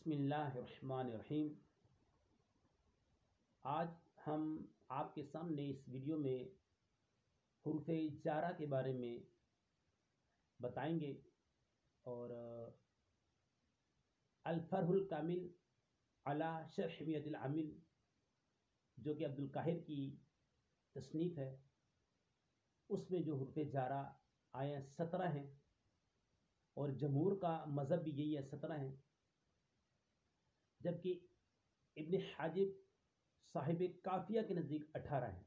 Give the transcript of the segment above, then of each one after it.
بسم اللہ الرحمن الرحیم۔ آج ہم آپ کے سامنے اس ویڈیو میں حروف جارہ کے بارے میں بتائیں گے اور الفرح الکامل علی شرح حمیت العامل جو کہ عبدالقاہر کی تصنیف ہے، اس میں جو حروف جارہ آئے 17 ہیں اور جمہور کا مذہب بھی یہی ہے 17 ہیں، جبکہ ابن حاجب صاحب کافیہ کے نزدیک 18 ہیں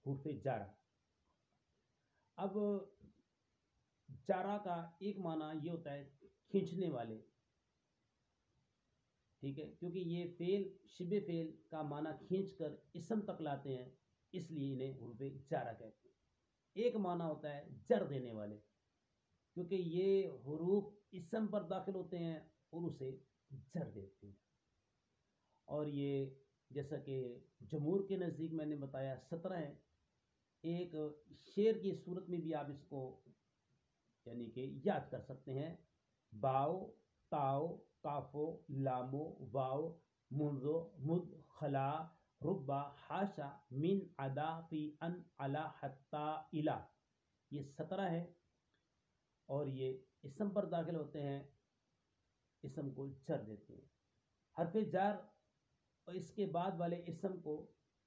حروف جارہ۔ اب جارہ کا ایک معنی یہ ہوتا ہے کھینچنے والے، ٹھیک ہے، کیونکہ یہ فعل شبہ فعل کا معنی کھینچ کر اسم تک لاتے ہیں، اس لیے انہیں حروف جارہ کہتے ہیں۔ ایک معنی ہوتا ہے جر دینے والے، کیونکہ یہ حروف اسم پر داخل ہوتے ہیں اور اسے جر دیتے ہیں، اور یہ جیسا کہ جمہور کے نزدیک میں نے بتایا 17 ہیں۔ ایک شعر کی صورت میں بھی آپ اس کو یعنی کہ یاد کر سکتے ہیں: باؤ تاؤ کافو لامو واؤ منذو مد خلا ربا حاشا من عدا فی ان علا حتی الا، یہ 17 ہے اور یہ اسم پر داخل ہوتے ہیں، اسم کو جر دیتے ہیں۔ حرف جار اور اس کے بعد والے اسم کو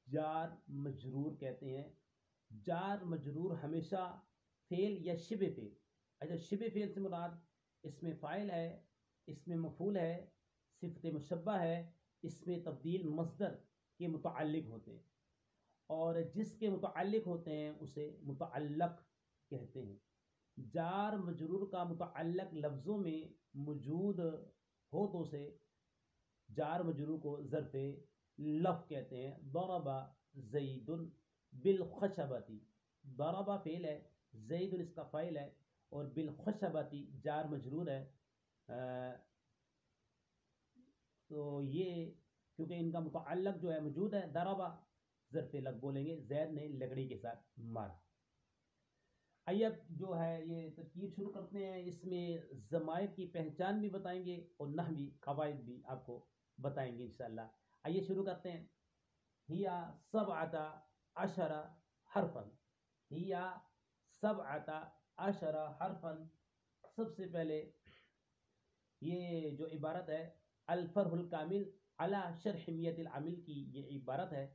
جار مجرور کہتے ہیں۔ جار مجرور ہمیشہ فعل یا شبہ فعل، اچھا شبہ فعل سے مراد اس میں فاعل ہے، اس میں مفعول ہے، صفت مشبہ ہے، اس میں تبدیل مصدر کے متعلق ہوتے ہیں، اور جس کے متعلق ہوتے ہیں اسے متعلق کہتے ہیں۔ جار مجرور کا متعلق لفظوں میں موجود ہو تو اسے جار مجرور کو ظرف لف کہتے ہیں۔ ضرب زید بالخشبتی، ضرب فعل ہے، زید اس کا فاعل ہے، اور بالخشبتی جار مجرور ہے۔ تو یہ کیونکہ ان کا متعلق جو ہے موجود ہے، ضرب ظرف لف بولیں گے، زید نے لکڑی کے ساتھ مارا۔ آئیے اب جو ہے یہ ترکیب شروع کرتے ہیں، اس میں ضمائر کی پہچان بھی بتائیں گے اور نحوی قواعد بھی آپ کو بتائیں گے انشاءاللہ۔ آئیے شروع کرتے ہیں۔ ہیا سبعۃ عشر حرفا، ہیا سبعۃ عشر حرفا، سب سے پہلے یہ جو عبارت ہے الفرح الکامل علی شرح حمیت العامل کی یہ عبارت ہے۔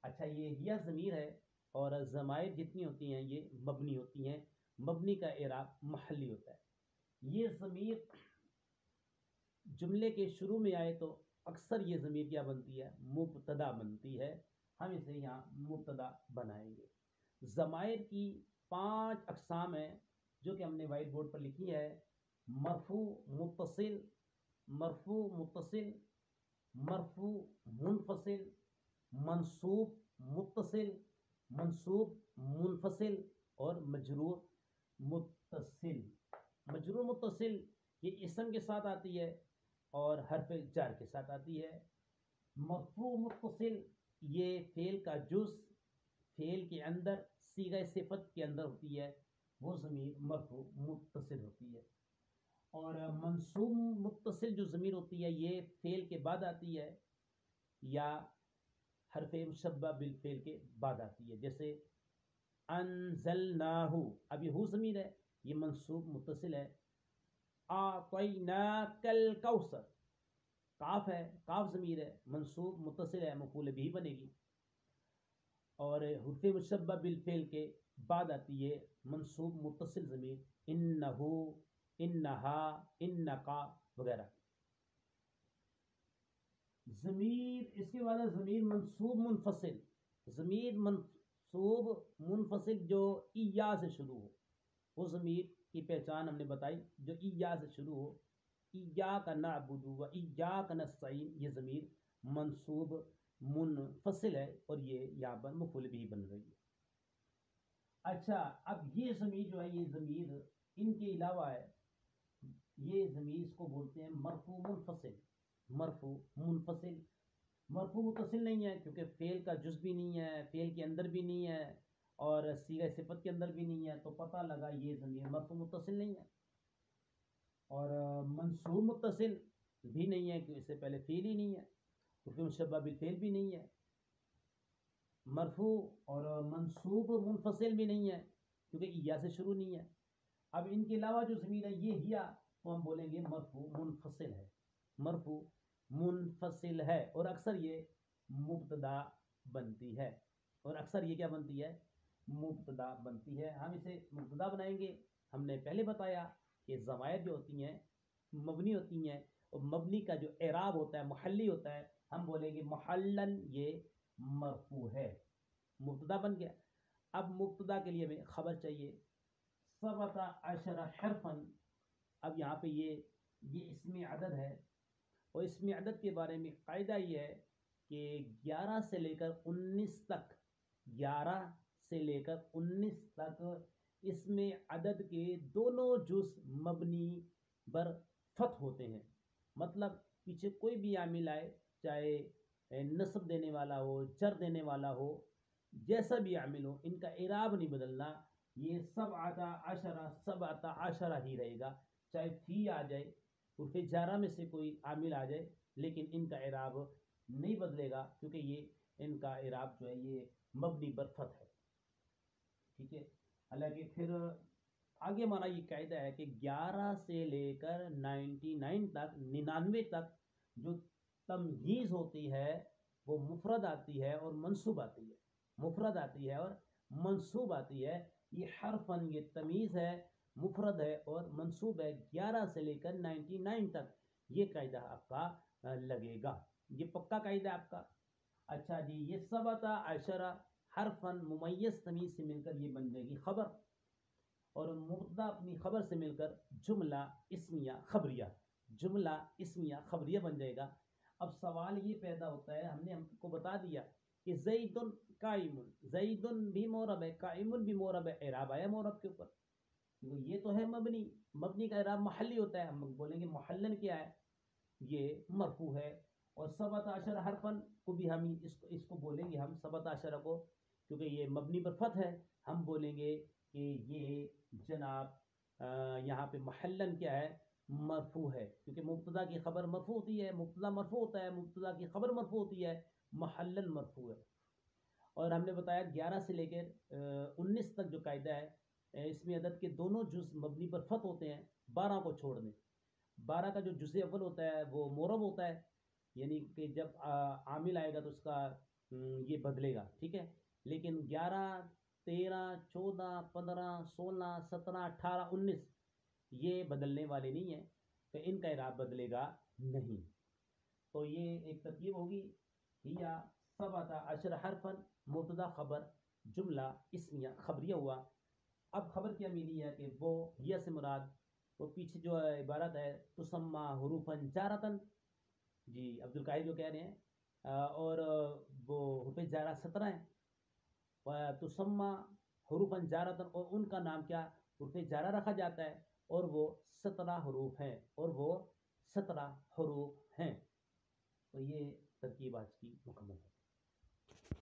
اچھا، یہ ہیا ضمیر ہے اور ضمائر جتنی ہوتی ہیں یہ مبنی ہوتی ہیں، مبنی کا اعراب محلی ہوتا ہے۔ یہ ضمیر جملے کے شروع میں آئے تو اکثر یہ ضمیر کیا بنتی ہے؟ مبتدا بنتی ہے، ہم اسے یہاں مبتدا بنائیں گے۔ ضمائر کی 5 اقسام ہیں جو کہ ہم نے وائٹ بورڈ پر لکھی ہے: مرفوع متصل، مرفوع متصل، مرفوع منفصل، منصوب متصل، منصوب منفصل، اور مجرور متصل۔ مجرور متصل یہ اسم کے ساتھ آتی ہے اور حرف جار کے ساتھ آتی ہے۔ مرفوع متصل یہ فعل کا جز فعل کے اندر صیغہ صفت کے اندر ہوتی ہے، وہ ضمیر مرفوع متصل ہوتی ہے۔ اور منصوب متصل جو ضمیر ہوتی ہے یہ فعل کے بعد آتی ہے یا حرف مشبہ بالفعل کے بعد آتی ہے، جیسے انزلناہ، اب یہ ہو ضمیر ہے، یہ منصوب متصل ہے۔ اعطیناک الکوثر، کاف ہے، کاف ضمیر ہے، منصوب متصل ہے، مفعول بھی بنے گی، اور حرف مشبہ بالفعل کے بعد آتی ہے منصوب متصل ضمیر، انہ، انہا، انکا وغیرہ۔ ضمیر اس کے بعد ضمیر منصوب منفصل، ضمیر منصوب منفصل جو ایا سے شروع ہو، وہ ضمیر کی پہچان ہم نے بتائی، جو ایا سے شروع ہو، ایاک نعبد و ایاک نستعین، یہ ضمیر منصوب منفصل ہے اور یہ یہاں پر مفعول بھی بن رہی ہے۔ اچھا، اب یہ ضمیر جو ہے، یہ ضمیر ان کے علاوہ ہے، یہ ضمیر اس کو بولتے ہیں مرفوع منفصل۔ مرفوع منفصل، مرفوع متصل نہیں ہے کیونکہ فعل کا جز بھی نہیں ہے، فعل کے اندر بھی نہیں ہے، اور صیغہ صفت کے اندر بھی نہیں ہے، تو پتہ لگا یہ ضمیر مرفوع متصل نہیں ہے۔ اور منصوب متصل بھی نہیں ہے کہ اس سے پہلے فیل ہی نہیں ہے، حروف مشبہ بالفعل بھی نہیں ہے، مرفوع اور منصوب منفصل بھی نہیں ہے کیونکہ یا سے شروع نہیں ہے۔ اب ان کے علاوہ جو ضمیر ہے یہ ہیا، تو ہم بولیں گے مرفوع منفصل ہے، مرفوع منفصل ہے، اور اکثر یہ مبتدا بنتی ہے، اور اکثر یہ کیا بنتی ہے؟ مبتدا بنتی ہے۔ ہم اسے مبتدا بنائیں گے، ہم نے پہلے بتایا کہ ضمائر جو ہوتی ہیں مبنی ہوتی ہیں، اور مبنی کا جو اعراب ہوتا ہے محلی ہوتا ہے، ہم بولیں گے محلن یہ مرفوع ہے، مبتدا بن گیا۔ اب مبتدا کے لیے ہمیں خبر چاہیے، 17 حرفن، اب یہاں پہ یہ اسم عدد ہے، اور اسم عدد کے بارے میں قاعدہ یہ ہے کہ 11 سے لے کر 19 تک، 11 سے لے کر 19 تک اسم عدد کے دونوں جز مبنی بر فتح ہوتے ہیں، مطلب پیچھے کوئی بھی عامل آئے، چاہے نصب دینے والا ہو، جر دینے والا ہو، جیسا بھی عامل ہو، ان کا اعراب نہیں بدلنا، یہ 17 ہی رہے گا، چاہے فی آ جائے، حروف جارہ میں سے کوئی عامل آ جائے، لیکن ان کا اعراب نہیں بدلے گا کیونکہ یہ ان کا اعراب جو ہے یہ مبنی بر فتح ہے، ٹھیک ہے۔ حالانکہ پھر آگے ہمارا یہ قاعدہ ہے کہ 11 سے لے کر 99 تک، 99 تک جو تمہیز ہوتی ہے وہ مفرد آتی ہے اور منصوب آتی ہے، مفرد آتی ہے اور منصوب آتی ہے، یہ حرفن یہ تمیز ہے، مفرد ہے اور منصوب ہے، 11 سے لے کر 99 تک یہ قاعدہ آپ کا لگے گا، یہ پکا قاعدہ ہے آپ کا۔ اچھا جی، یہ 17 حرفن ممیز تمیز سے مل کر یہ بن جائے گی خبر، اور مبتدا اپنی خبر سے مل کر جملہ اسمیہ خبریہ، جملہ اسمیہ خبریہ بن جائے گا۔ اب سوال یہ پیدا ہوتا ہے، ہم نے ہم کو بتا دیا کہ زید قائم، زید بھی معرب ہے، قائم بھی معرب ہے، اعراب آیا معرب کے اوپر، یہ تو ہے مبنی، مبنی کا اعراب محلی ہوتا ہے، ہم بولیں گے محلن کیا ہے؟ یہ مرفوع ہے، اور 17 حرفن کو بھی ہم اس کو بولیں گے، ہم 17 کو کیونکہ یہ مبنی پر فتح ہے، ہم بولیں گے کہ یہ جناب یہاں پہ محلن کیا ہے؟ مرفوع ہے، کیونکہ مبتدا کی خبر مرفوع ہوتی ہے، مبتدا مرفوع ہوتا ہے، مبتدا کی خبر مرفوع ہوتی ہے، محلن مرفوع ہے۔ اور ہم نے بتایا 11 سے لے کر 19 تک جو قاعدہ ہے، اس میں عدد کے دونوں جز مبنی پر فتح ہوتے ہیں، 12 کو چھوڑ دیں، 12 کا جو جز اول ہوتا ہے وہ معرب ہوتا ہے، یعنی کہ جب عامل آئے گا تو اس کا یہ بدلے گا، ٹھیک ہے، لیکن 11 13 14 15 16 17 18 19 یہ بدلنے والے نہیں ہیں، تو ان کا اعراب بدلے گا نہیں، تو یہ ایک ترکیب ہوگی، یا 17 حرفن مبتدا خبر جملہ اسمیہ خبریہ ہوا۔ اب خبر کیا ملی ہے کہ وہ یا سے مراد وہ پیچھے جو عبارت ہے تسمہ حروفاً جارتن، جی عبد القاہر جو کہہ رہے ہیں، اور وہ حروف جارہ 17 ہیں، تسمہ حروفاً جارتن، اور ان کا نام کیا؟ حروف جارہ رکھا جاتا ہے، اور وہ 17 حروف ہیں، اور وہ 17 حروف ہیں، تو یہ ترکیب آج کی مکمل ہے۔